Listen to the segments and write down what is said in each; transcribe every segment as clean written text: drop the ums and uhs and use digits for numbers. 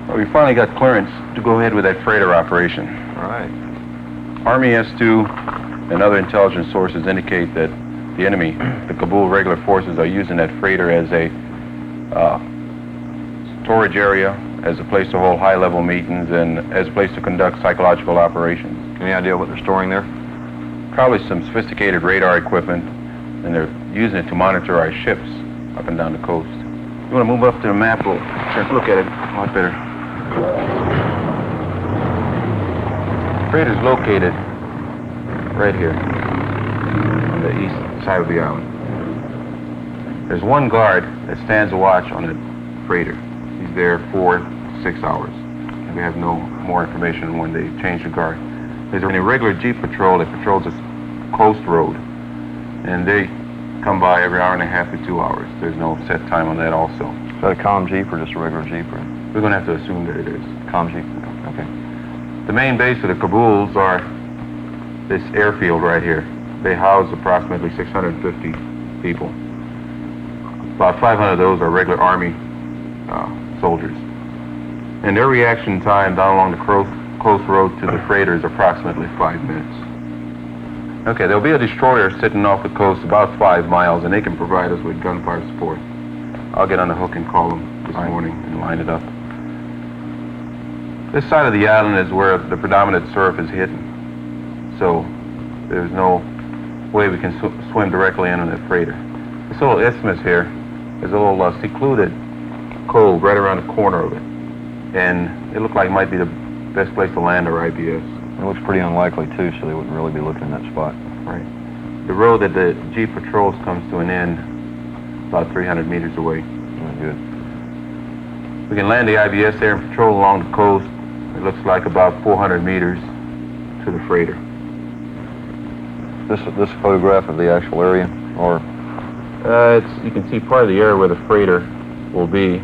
Well, we finally got clearance to go ahead with that freighter operation. All right. Army S2 and other intelligence sources indicate that the enemy, the Kabul regular forces, are using that freighter as a storage area, as a place to hold high-level meetings, and as a place to conduct psychological operations. Any idea what they're storing there? Probably some sophisticated radar equipment, and they're using it to monitor our ships up and down the coast. You want to move up to the map? We'll look at it a lot better. The freighter's located right here on the east side of the island. There's one guard that stands a watch on the freighter. He's there 4 to 6 hours. And we have no more information when they change the guard. There's an irregular jeep patrol that patrols this coast road, and they come by every hour and a half to 2 hours. There's no set time on that also. Is that a comm jeep or just a regular jeep? Or? We're going to have to assume that it is. Comm jeep? Okay. The main base of the Kabuls are this airfield right here. They house approximately 650 people. About 500 of those are regular Army soldiers. And their reaction time down along the coast road to the freighter is approximately 5 minutes. Okay, there'll be a destroyer sitting off the coast about 5 miles, and they can provide us with gunfire support. I'll get on the hook and call them this morning and line it up. This side of the island is where the predominant surf is hidden. So there's no way we can swim directly in on that freighter. This little isthmus here is a little secluded cove right around the corner of it. And it looked like it might be the best place to land our IBS. It looks pretty unlikely, too, so they wouldn't really be looking in that spot. Right. The road that the Jeep patrols comes to an end about 300 meters away. Good. We can land the IBS there and patrol along the coast. It looks like about 400 meters to the freighter. This photograph of the actual area, or? You can see part of the area where the freighter will be.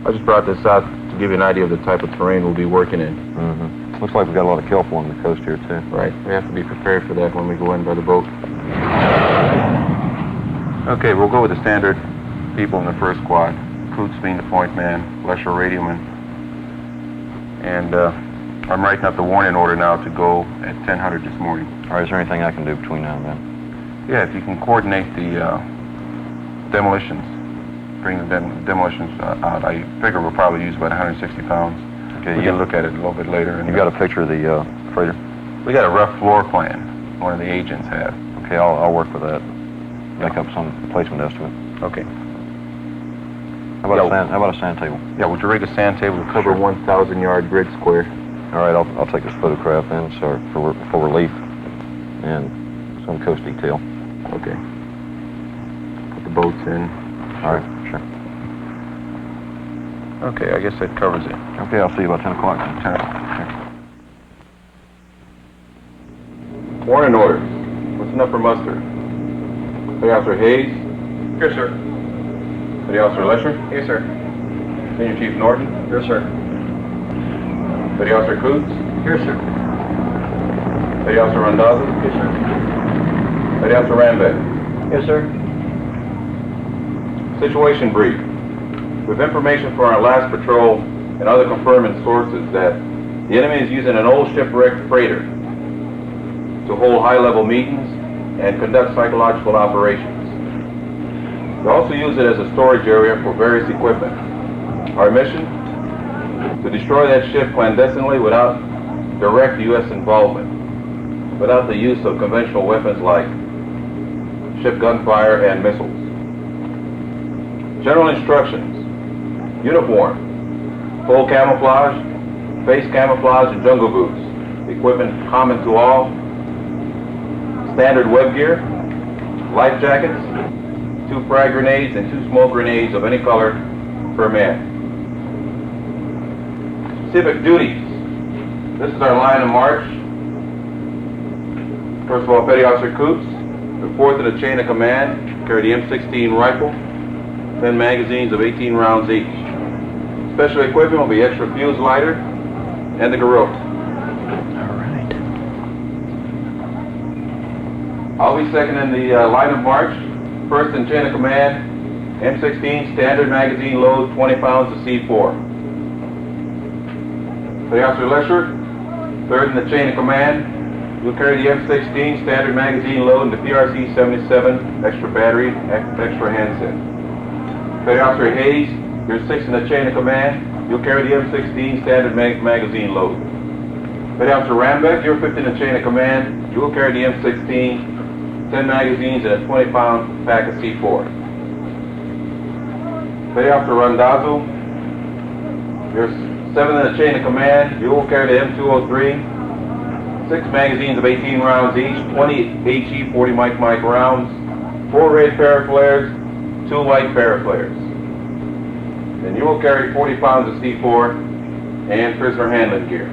I just brought this out to give you an idea of the type of terrain we'll be working in. Mm-hmm. Looks like we've got a lot of kelp along the coast here, too. Right. We have to be prepared for that when we go in by the boat. Okay, we'll go with the standard people in the first squad. Coots being the point man, Lesher radioman. And I'm writing up the warning order now to go at 10:00 this morning. All right, is there anything I can do between now and then? Yeah, if you can coordinate the demolitions, bring the demolitions out. I figure we'll probably use about 160 pounds. Okay, we can look at it a little bit later. And you got a picture of the freighter? We got a rough floor plan. One of the agents have. Okay, I'll work with that. Make up some placement estimate. Okay. How about a sand table? Yeah, we'll rig a sand table to cover 1,000-yard grid square. All right, I'll take this photograph then, so for relief and some coast detail. Okay. Put the boats in. All right, sure. Okay, I guess that covers it. Okay, I'll see you about 10 o'clock. 10 o'clock. Sure. Warning orders. What's enough for muster? Petty Officer Hayes? Here, sir. Petty Officer Lesher? Yes, sir. Senior Chief Norton? Yes, sir. Petty Officer Coots? Here, sir. Petty Officer Randazzo? Yes, sir. Petty Officer Rambeck? Yes, sir. Situation brief. With information from our last patrol and other confirming sources that the enemy is using an old shipwrecked freighter to hold high-level meetings and conduct psychological operations. They also use it as a storage area for various equipment. Our mission? To destroy that ship clandestinely without direct U.S. involvement, without the use of conventional weapons like ship gunfire and missiles. General instructions. Uniform, full camouflage, face camouflage, and jungle boots. Equipment common to all. Standard web gear, life jackets, 2 frag grenades, and 2 smoke grenades of any color per man. Specific duties. This is our line of march. First of all, Petty Officer Coots, the 4th in the chain of command, carry the M16 rifle, 10 magazines of 18 rounds each. Special equipment will be extra fuse lighter and the garrote. All right. I'll be second in the line of march. First in chain of command, M16 standard magazine load 20 pounds of C4. Petty Officer Lesher, third in the chain of command. You'll carry the M16 standard magazine load and the PRC 77 extra battery, extra handset. Petty Officer Hayes, you're sixth in the chain of command. You'll carry the M16 standard magazine load. Petty Officer Rambeck, you're fifth in the chain of command. You'll carry the M16, 10 magazines and a 20-pound pack of C4. Petty Officer Randazzo, you're seventh in the chain of command. You'll carry the M203. 6 magazines of 18 rounds each, 20 HE 40 mic rounds, 4 red paraflares, 2 white paraflares. Then you will carry 40 pounds of C4 and prisoner handling gear.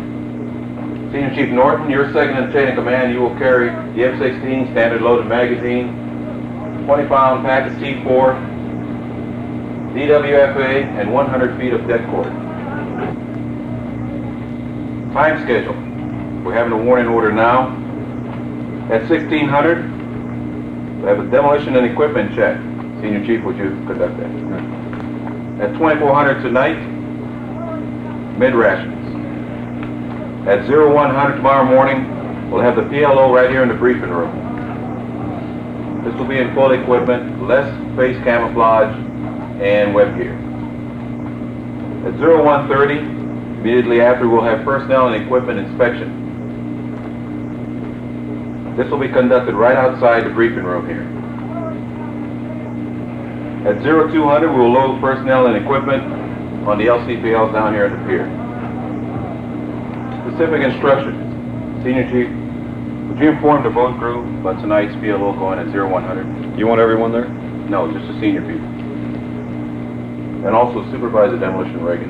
Senior Chief Norton, you're second in the chain of command. You will carry the M16 standard loaded magazine, 20-pound pack of C4, DWFA, and 100 feet of deck cord. Time schedule. We're having a warning order now. At 1600, we have a demolition and equipment check. Senior Chief, would you conduct that? At 2400 tonight, mid-rations. At 0100 tomorrow morning, we'll have the PLO right here in the briefing room. This will be in full equipment, less face camouflage, and web gear. At 0130, immediately after, we'll have personnel and equipment inspection. This will be conducted right outside the briefing room here. At 0200, we will load personnel and equipment on the LCPLs down here at the pier. Specific instructions. Senior Chief, would you inform the boat crew about tonight's PLO going at 0100? You want everyone there? No, just the senior people. And also Supervisor Demolition Reagan,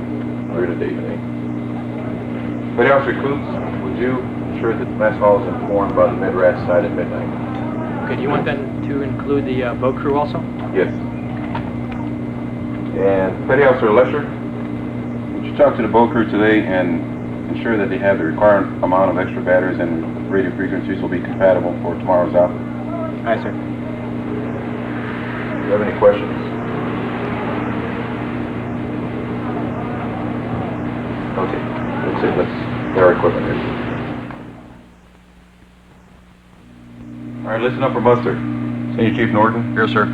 here today. Petty Officer Coots, would you ensure that the mess hall is informed about the mid-rat side at midnight? Okay, do you want them to include the boat crew also? Yes. And Petty Officer Lesher, would you talk to the boat crew today and ensure that they have the required amount of extra batteries and radio frequencies will be compatible for tomorrow's out? Aye, sir. Do you have any questions? Okay, that's it. Let's get our equipment here. All right, listen up for muster. Senior Chief Norton. Here, sir.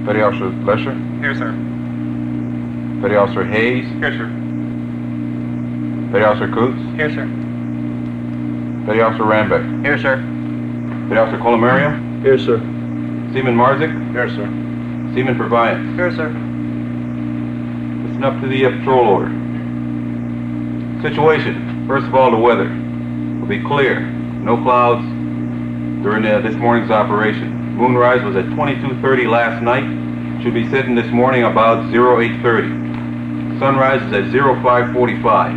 Petty Officer Lesher. Here, sir. Petty Officer Hayes. Here, sir. Petty Officer Coots. Here, sir. Petty Officer Rambeck. Here, sir. Petty Officer Colomarium. Here, sir. Seaman Marzik. Here, sir. Seaman Purviance. Here, sir. Listen up to the patrol order. Situation. First of all, the weather will be clear. No clouds during this morning's operation. Moonrise was at 22:30 last night. Should be setting this morning about 08:30. Sunrise is at 05:45.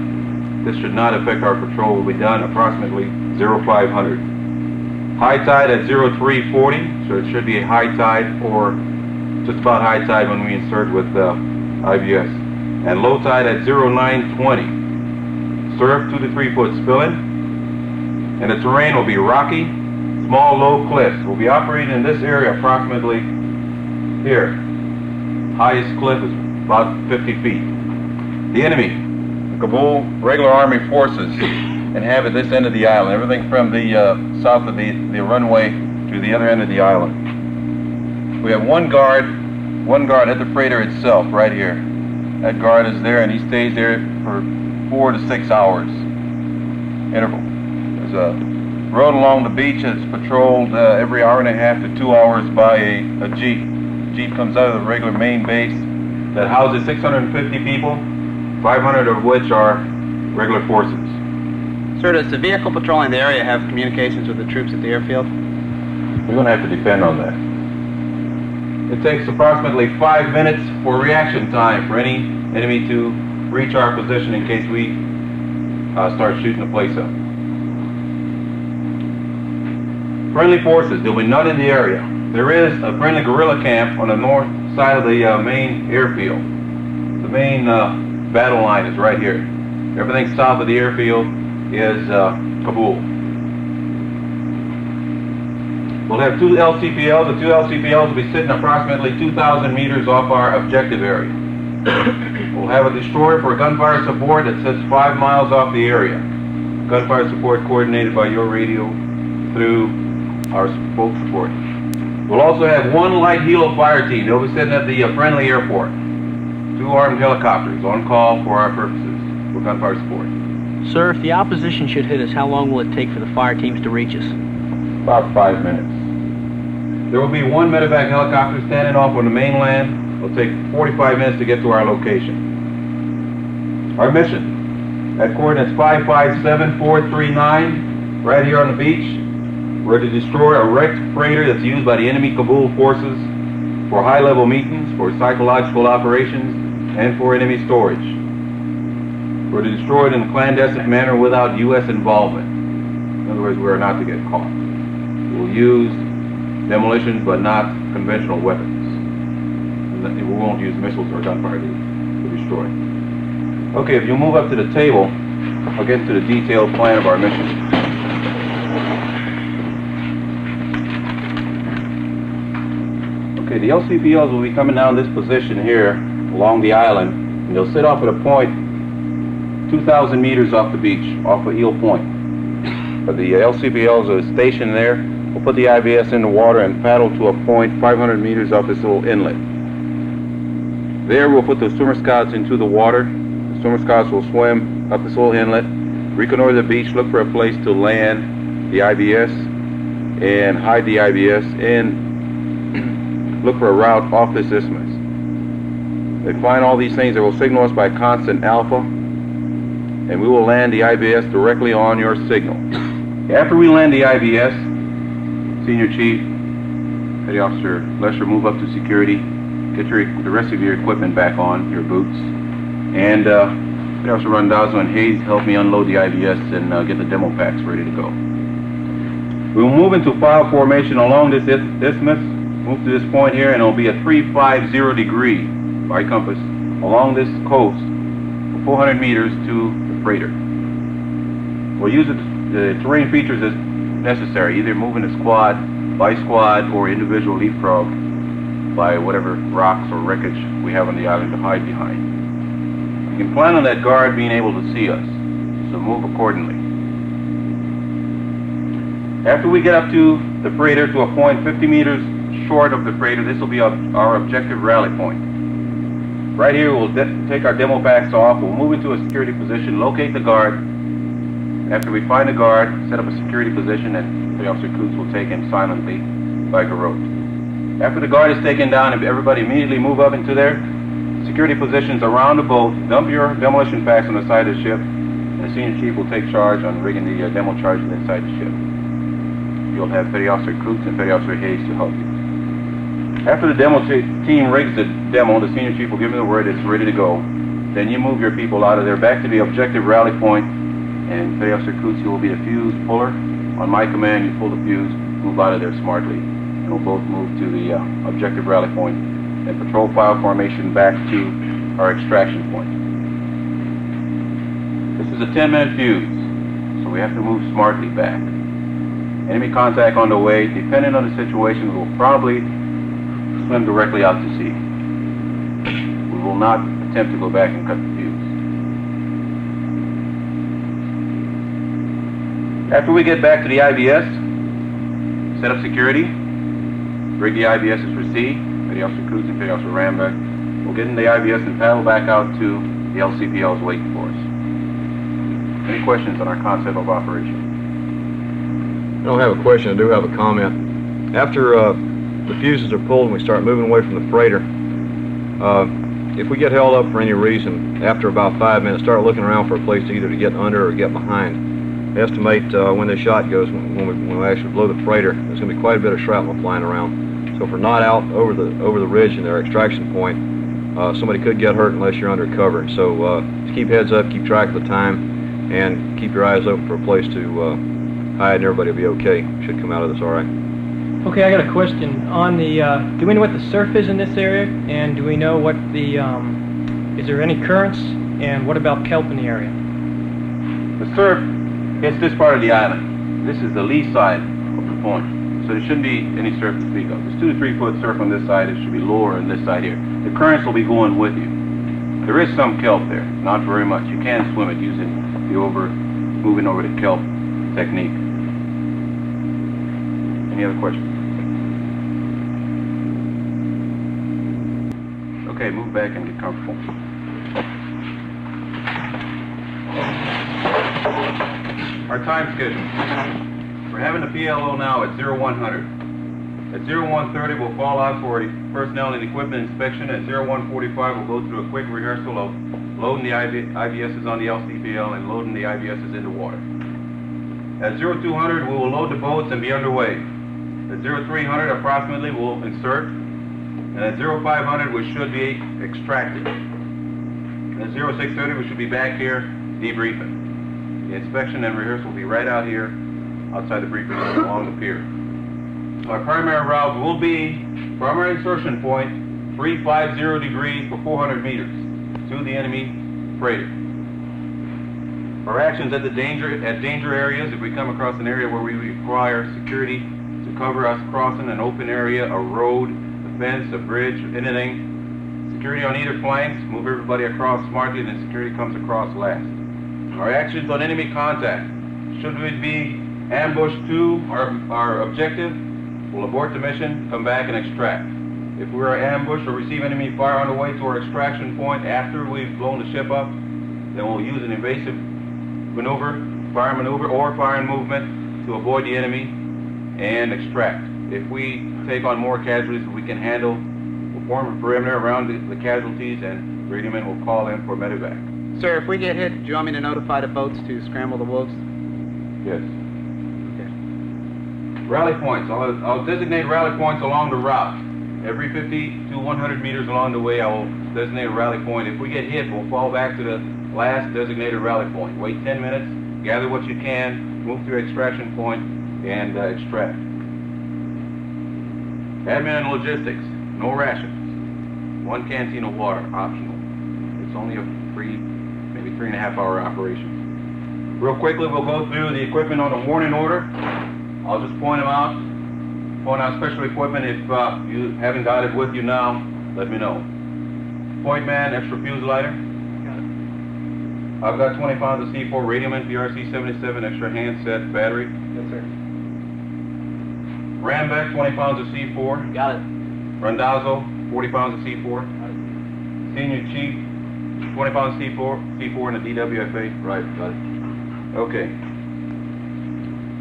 This should not affect our patrol. Will be done approximately 0500. High tide at 0340, so it should be a high tide or just about high tide when we insert with IBS. And low tide at 0920. Surf 2 to 3 foot spilling. And the terrain will be rocky, small low cliffs. We'll be operating in this area approximately here. Highest cliff is about 50 feet. The enemy, Kabul regular army forces, inhabit this end of the island. Everything from the south of the runway to the other end of the island. We have one guard at the freighter itself, right here. That guard is there, and he stays there for 4 to 6 hours interval. There's a road along the beach that's patrolled every hour and a half to 2 hours by a jeep. Jeep comes out of the regular main base that houses 650 people, 500 of which are regular forces. Sir, does the vehicle patrolling the area have communications with the troops at the airfield? We're going to have to depend on that. It takes approximately 5 minutes for reaction time for any enemy to reach our position in case we start shooting the place up. Friendly forces, there'll be none in the area. There is a friendly guerrilla camp on the north side of the main airfield. The main battle line is right here. Everything south of the airfield is Kabul. We'll have 2 LCPLs. The 2 LCPLs will be sitting approximately 2,000 meters off our objective area. We'll have a destroyer for gunfire support that sits 5 miles off the area. Gunfire support coordinated by your radio through our boat support. We'll also have 1 light helo fire team. They'll be sitting at the friendly airport. 2 armed helicopters on call for our purposes for gunfire support. Sir, if the opposition should hit us, how long will it take for the fire teams to reach us? About 5 minutes. There will be 1 medevac helicopter standing off on the mainland. It'll take 45 minutes to get to our location. Our mission, at coordinates 557439, right here on the beach, we're to destroy a wrecked freighter that's used by the enemy Kabul forces for high-level meetings, for psychological operations, and for enemy storage. We're to destroy it in a clandestine manner without U.S. involvement. In other words, we are not to get caught. We'll use demolitions, but not conventional weapons. We won't use missiles or gunfire to destroy. Okay, if you move up to the table, I'll get into the detailed plan of our mission. Okay, the LCPLs will be coming down this position here along the island, and they'll sit off at a point 2,000 meters off the beach, off of Eel Point. But the LCPLs are stationed there. We'll put the IBS in the water and paddle to a point 500 meters off this little inlet. There we'll put the swimmer scouts into the water. The swimmer scouts will swim up this little inlet, reconnoiter the beach, look for a place to land the IBS and hide the IBS, and look for a route off this isthmus. They find all these things. They will signal us by constant alpha, and we will land the IBS directly on your signal. After we land the IBS, Senior Chief, Petty Officer Lesher, move up to security, get the rest of your equipment back on, your boots, and Petty Officer Randazzo and Hayes help me unload the IBS and get the demo packs ready to go. We will move into file formation along this isthmus, move to this point here, and it'll be a 350 degree by compass along this coast for 400 meters to the freighter. We'll use the terrain features as necessary, either moving a squad by squad or individual leapfrog by whatever rocks or wreckage we have on the island to hide behind. You can plan on that guard being able to see us, so move accordingly. After we get up to the freighter to a point 50 meters short of the freighter, this will be our objective rally point. Right here we'll take our demo packs off, we'll move into a security position, locate the guard. After we find the guard, set up a security position, and Petty Officer Coots will take him silently like a rope. After the guard is taken down, everybody immediately move up into their security positions around the boat, dump your demolition packs on the side of the ship, and the Senior Chief will take charge on rigging the demo charges inside the ship. You'll have Petty Officer Coots and Petty Officer Hayes to help you. After the demo team rigs the demo, the Senior Chief will give me the word it's ready to go. Then you move your people out of there back to the objective rally point, and Petty Officer Coots, you will be the fuse puller. On my command, you pull the fuse, move out of there smartly, and we'll both move to the objective rally point and patrol file formation back to our extraction point. This is a 10-minute fuse, so we have to move smartly back. Enemy contact on the way. Depending on the situation, we will probably swim directly out to sea. We will not attempt to go back and cut the fuse. After we get back to the IBS, set up security, rig the IBS as for sea. Petty Officer Coots and Petty Officer Rambeck will get in the IBS and paddle back out to the LCPLs waiting for us. Any questions on our concept of operation? I don't have a question, I do have a comment. After the fuses are pulled and we start moving away from the freighter, if we get held up for any reason, after about 5 minutes, start looking around for a place either to get under or get behind. Estimate when this shot goes, when we actually blow the freighter, there's going to be quite a bit of shrapnel flying around. So if we're not out over the ridge in their extraction point, somebody could get hurt unless you're under cover. So just keep heads up, keep track of the time, and keep your eyes open for a place to hide, and everybody will be okay. Should come out of this all right. Okay, I got a question. On the, do we know what the surf is in this area? And do we know what the, is there any currents? And what about kelp in the area? The surf hits this part of the island. This is the lee side of the point. So there shouldn't be any surf to speak of. There's 2 to 3 foot surf on this side. It should be lower on this side here. The currents will be going with you. There is some kelp there, not very much. You can swim it using the moving over the kelp technique. Any other questions? Okay, move back and get comfortable. Our time schedule. We're having the PLO now at 0100. At 0130, we'll fall out for a personnel and equipment inspection. At 0145, we'll go through a quick rehearsal of loading the IBSs on the LCPL and loading the IBSs into water. At 0200, we will load the boats and be underway. At 0300, approximately, we'll insert. And at 0500, we should be extracted. And at 0630, we should be back here debriefing. The inspection and rehearsal will be right out here outside the briefing room along the pier. Our primary route will be primary insertion point 350 degrees for 400 meters to the enemy freighter. Our actions at danger areas, if we come across an area where we require security to cover us crossing an open area, a road, a fence, a bridge, anything, security on either flanks, move everybody across smartly, and then security comes across last. Our actions on enemy contact, should we be ambushed to our objective, we'll abort the mission, come back and extract. If we are ambushed or receive enemy fire on the way to our extraction point after we've blown the ship up, then we'll use an evasive maneuver, fire maneuver, or fire and movement to avoid the enemy and extract. If we take on more casualties we can handle, we'll form a perimeter around the casualties and radiomen will call in for medevac. Sir, if we get hit, do you want me to notify the boats to scramble the wolves? Yes. Rally points. I'll designate rally points along the route. Every 50 to 100 meters along the way, I will designate a rally point. If we get hit, we'll fall back to the last designated rally point. Wait 10 minutes, gather what you can, move to your extraction point, and extract. Admin and logistics. No rations. 1 canteen of water, optional. It's only a maybe 3.5 hour operation. Real quickly, we'll go through the equipment on a warning order. I'll just point out special equipment. If you haven't got it with you now, let me know. Point man, extra fuse lighter. Got it. I've got 20 pounds of C4 Radioman PRC-77 extra handset battery. Yes, sir. Rambeck, 20 pounds of C4. Got it. Randazzo, 40 pounds of C4. Got it. Senior Chief, 20 pounds of C4 in the DWFA. Right, got it. Okay.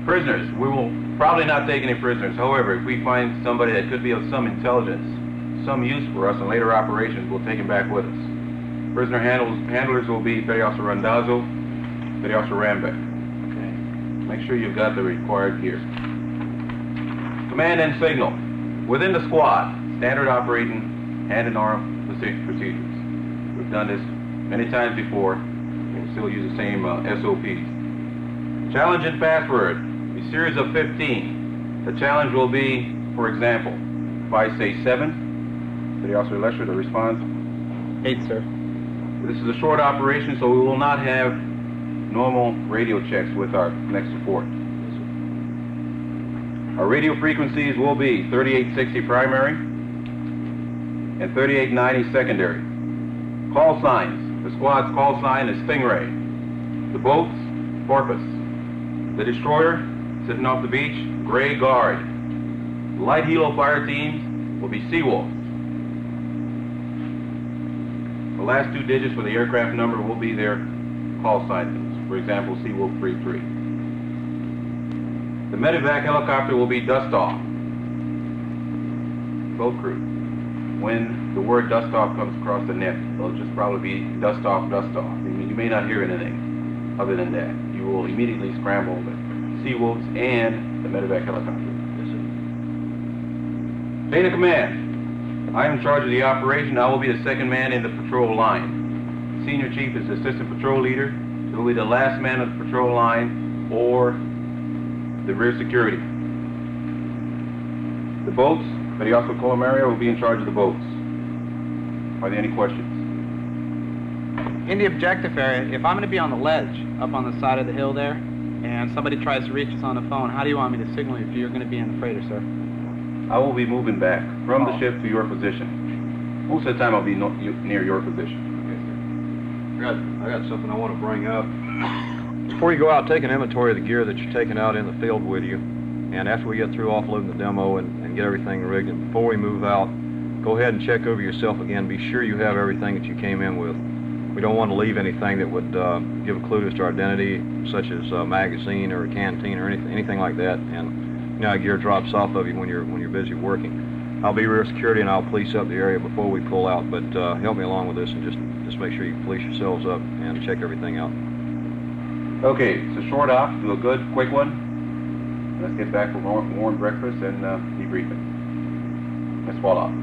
Prisoners, we will probably not take any prisoners. However, if we find somebody that could be of some intelligence, some use for us in later operations, we'll take him back with us. Prisoner handlers will be Petty Officer Randazzo, Petty Officer Rambeck. Okay. Make sure you've got the required gear. Command and signal. Within the squad, standard operating hand and arm procedures. We've done this many times before. We'll still use the same SOPs. Challenge and password. A series of 15. The challenge will be, for example, if I say 7, Petty Officer Lesher, the response. 8, sir. This is a short operation, so we will not have normal radio checks with our next support. Our radio frequencies will be 3860 primary and 3890 secondary. Call signs. The squad's call sign is Stingray. The boats, Porpoise. The destroyer, sitting off the beach, Gray Guard. The light helo fire teams will be Seawolf. The last 2 digits for the aircraft number will be their call signs. For example, Seawolf 33. The medevac helicopter will be Dust Off. Boat crew. When the word dust off comes across the net, it'll just probably be dust off, dust off. You may not hear anything other than that. You will immediately scramble the Seawolves and the medevac helicopter. Chain of command. I am in charge of the operation. I will be the second man in the patrol line. Senior chief is the assistant patrol leader. He will be the last man of the patrol line or the rear security. The boats, Petty Officer Colomario will be in charge of the boats. Are there any questions? In the objective area, if I'm going to be on the ledge up on the side of the hill there, and somebody tries to reach us on the phone, how do you want me to signal if you're going to be in the freighter, sir? I will be moving back from the ship to your position. Most of the time I'll be near your position. I got something I want to bring up. Before you go out, take an inventory of the gear that you're taking out in the field with you. And after we get through offloading the demo and get everything rigged, and before we move out, go ahead and check over yourself again. Be sure you have everything that you came in with. We don't want to leave anything that would give a clue as to our identity, such as a magazine or a canteen or anything like that. And you know how gear drops off of you when you're busy working. I'll be rear security and I'll police up the area before we pull out. But help me along with this and just make sure you police yourselves up and check everything out. Okay, it's a short op, do a good, quick one. Let's get back for warm breakfast and debriefing. Let's fall off.